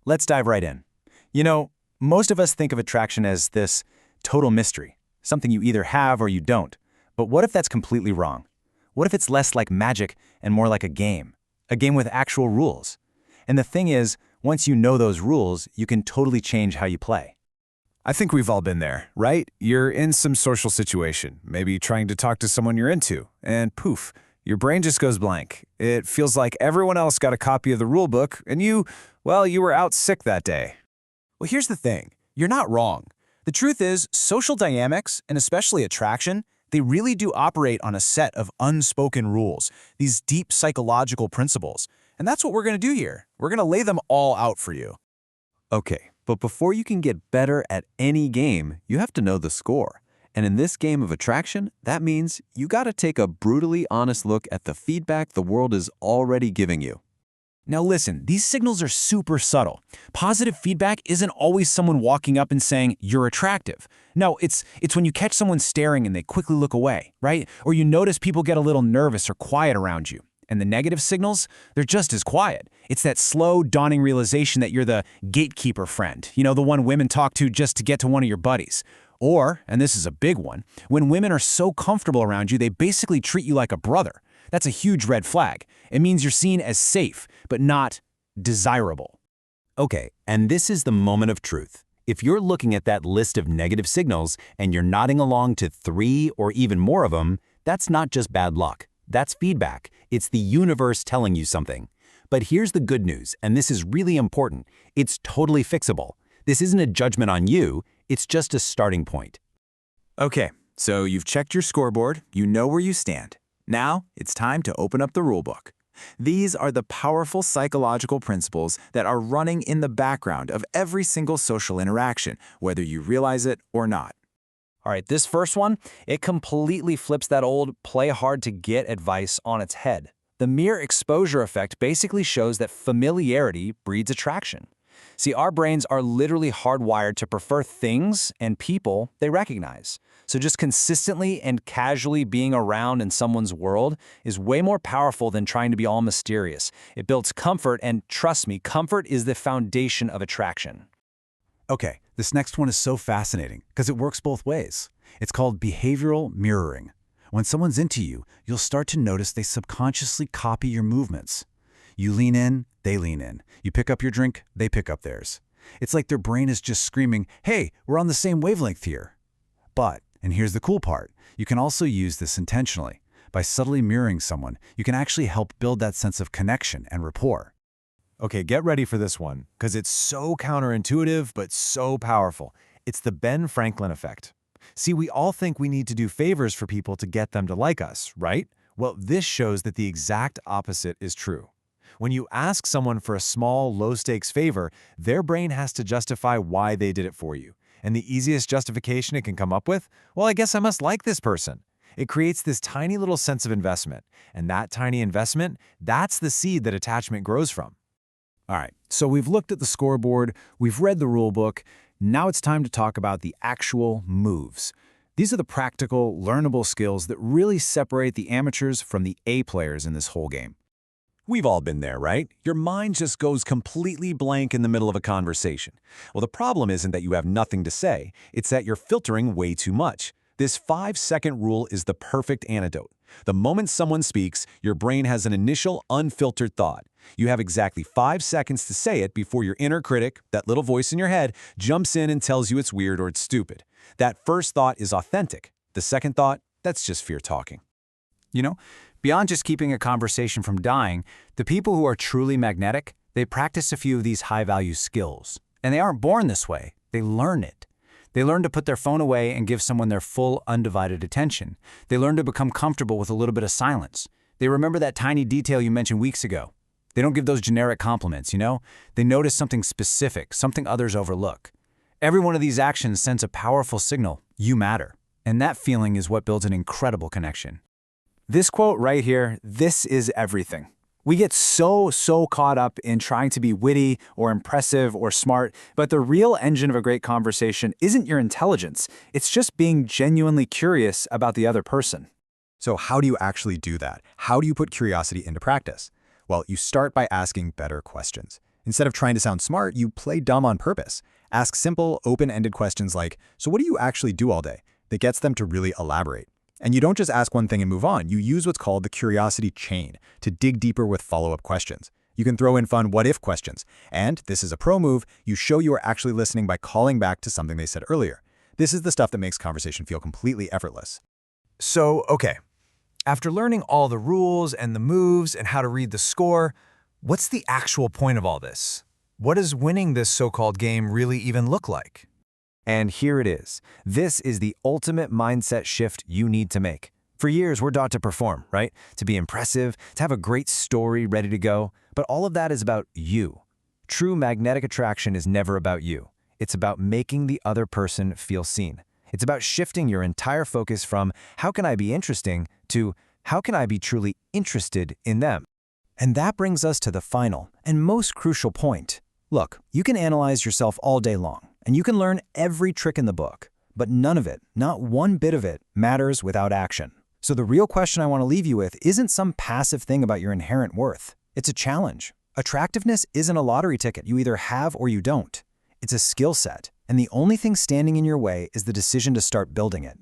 Let's dive right in. You know, most of us think of attraction as this total mystery, something you either have or you don't. But what if that's completely wrong? What if it's less like magic and more like a game with actual rules? And the thing is, once you know those rules, you can totally change how you play. I think we've all been there, right? You're in some social situation, maybe trying to talk to someone you're into, and poof, your brain just goes blank. It feels like everyone else got a copy of the rule book, and you were out sick that day. Well, here's the thing. You're not wrong. The truth is, social dynamics, and especially attraction, they really do operate on a set of unspoken rules, these deep psychological principles. And that's what we're going to do here. We're going to lay them all out for you. Okay, but before you can get better at any game, you have to know the score. And in this game of attraction, that means you gotta take a brutally honest look at the feedback the world is already giving you. Now listen, these signals are super subtle. Positive feedback isn't always someone walking up and saying, "You're attractive." No, it's when you catch someone staring and they quickly look away, right? Or you notice people get a little nervous or quiet around you. And the negative signals, they're just as quiet. It's that slow, dawning realization that you're the gatekeeper friend, the one women talk to just to get to one of your buddies. Or, and this is a big one, when women are so comfortable around you, they basically treat you like a brother. That's a huge red flag. It means you're seen as safe, but not desirable. Okay, and this is the moment of truth. If you're looking at that list of negative signals and you're nodding along to 3 or even more of them, that's not just bad luck. That's feedback. It's the universe telling you something. But here's the good news, and this is really important. It's totally fixable. This isn't a judgment on you, it's just a starting point. Okay, so you've checked your scoreboard, you know where you stand. Now, it's time to open up the rulebook. These are the powerful psychological principles that are running in the background of every single social interaction, whether you realize it or not. All right, this first one, it completely flips that old play hard to get advice on its head. The mere exposure effect basically shows that familiarity breeds attraction. See, our brains are literally hardwired to prefer things and people they recognize. So just consistently and casually being around in someone's world is way more powerful than trying to be all mysterious. It builds comfort, and trust me, comfort is the foundation of attraction. Okay, this next one is so fascinating because it works both ways. It's called behavioral mirroring. When someone's into you, you'll start to notice they subconsciously copy your movements. You lean in, they lean in. You pick up your drink, they pick up theirs. It's like their brain is just screaming, "Hey, we're on the same wavelength here." But, and here's the cool part, you can also use this intentionally. By subtly mirroring someone, you can actually help build that sense of connection and rapport. Okay, get ready for this one, because it's so counterintuitive but so powerful. It's the Ben Franklin effect. See, we all think we need to do favors for people to get them to like us, right? Well, this shows that the exact opposite is true. When you ask someone for a small, low-stakes favor, their brain has to justify why they did it for you. And the easiest justification it can come up with? Well, I guess I must like this person. It creates this tiny little sense of investment. And that tiny investment, that's the seed that attachment grows from. All right, so we've looked at the scoreboard, we've read the rule book. Now it's time to talk about the actual moves. These are the practical, learnable skills that really separate the amateurs from the A players in this whole game. We've all been there, right? Your mind just goes completely blank in the middle of a conversation. Well, the problem isn't that you have nothing to say, it's that you're filtering way too much. This 5-second rule is the perfect antidote. The moment someone speaks, your brain has an initial, unfiltered thought. You have exactly 5 seconds to say it before your inner critic, that little voice in your head, jumps in and tells you it's weird or it's stupid. That first thought is authentic. The second thought, that's just fear talking. Beyond just keeping a conversation from dying, the people who are truly magnetic, they practice a few of these high-value skills. And they aren't born this way, they learn it. They learn to put their phone away and give someone their full, undivided attention. They learn to become comfortable with a little bit of silence. They remember that tiny detail you mentioned weeks ago. They don't give those generic compliments, They notice something specific, something others overlook. Every one of these actions sends a powerful signal, you matter. And that feeling is what builds an incredible connection. This quote right here, this is everything. We get so caught up in trying to be witty or impressive or smart, but the real engine of a great conversation isn't your intelligence. It's just being genuinely curious about the other person. So how do you actually do that? How do you put curiosity into practice? Well, you start by asking better questions. Instead of trying to sound smart, you play dumb on purpose. Ask simple, open-ended questions like, so what do you actually do all day? That gets them to really elaborate. And you don't just ask one thing and move on. You use what's called the curiosity chain to dig deeper with follow-up questions. You can throw in fun what-if questions. And, this is a pro move, you show you are actually listening by calling back to something they said earlier. This is the stuff that makes conversation feel completely effortless. So, okay. After learning all the rules and the moves and how to read the score, what's the actual point of all this? What does winning this so-called game really even look like? And here it is. This is the ultimate mindset shift you need to make. For years, we're taught to perform, right? To be impressive, to have a great story ready to go. But all of that is about you. True magnetic attraction is never about you. It's about making the other person feel seen. It's about shifting your entire focus from how can I be interesting to how can I be truly interested in them. And that brings us to the final and most crucial point. Look, you can analyze yourself all day long, and you can learn every trick in the book, but none of it, not one bit of it, matters without action. So the real question I want to leave you with isn't some passive thing about your inherent worth. It's a challenge. Attractiveness isn't a lottery ticket you either have or you don't. It's a skill set, and the only thing standing in your way is the decision to start building it.